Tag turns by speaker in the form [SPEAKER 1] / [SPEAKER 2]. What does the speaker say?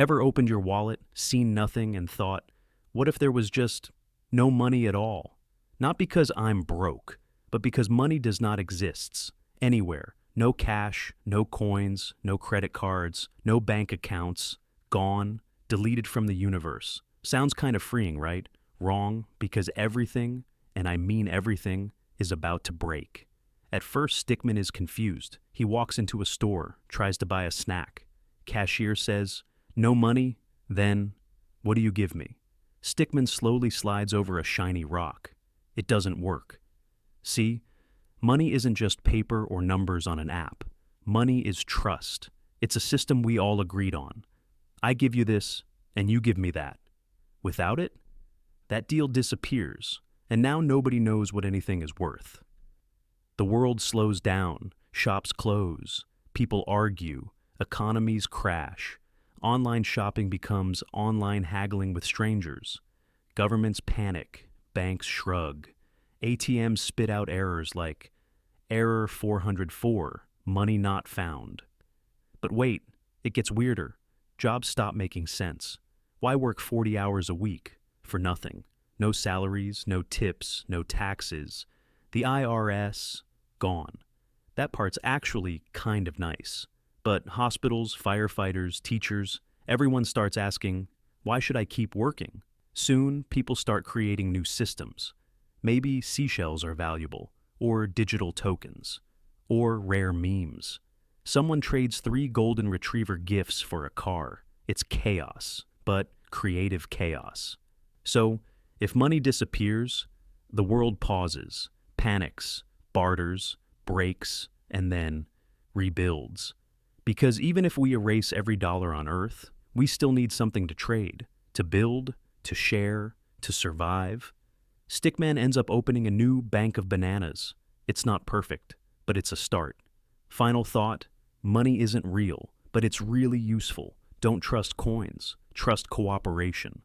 [SPEAKER 1] Ever opened your wallet, seen nothing, and thought, what if there was just no money at all? Not because I'm broke, but because money does not exist anywhere. No cash, no coins, no credit cards, no bank accounts, gone, deleted from the universe. Sounds kind of freeing, right? Wrong, because everything, and I mean everything, is about to break. At first, Stickman is confused. He walks into a store, tries to buy a snack. Cashier says, "No money? Then, what do you give me?" Stickman slowly slides over a shiny rock. It doesn't work. See, money isn't just paper or numbers on an app. Money is trust. It's a system we all agreed on. I give you this, and you give me that. Without it, that deal disappears, and now nobody knows what anything is worth. The world slows down, shops close, people argue, economies crash. Online shopping becomes online haggling with strangers. Governments panic, banks shrug. ATMs spit out errors like error 404, money not found. But wait, it gets weirder. Jobs stop making sense. Why work 40 hours a week for nothing? No salaries, no tips, no taxes. The IRS, gone. That part's actually kind of nice. But hospitals, firefighters, teachers, everyone starts asking, why should I keep working? Soon, people start creating new systems. Maybe seashells are valuable, or digital tokens, or rare memes. Someone trades 3 golden retriever gifts for a car. It's chaos, but creative chaos. So, if money disappears, the world pauses, panics, barters, breaks, and then rebuilds. Because even if we erase every dollar on Earth, we still need something to trade, to build, to share, to survive. Stickman ends up opening a new bank of bananas. It's not perfect, but it's a start. Final thought, money isn't real, but it's really useful. Don't trust coins, trust cooperation.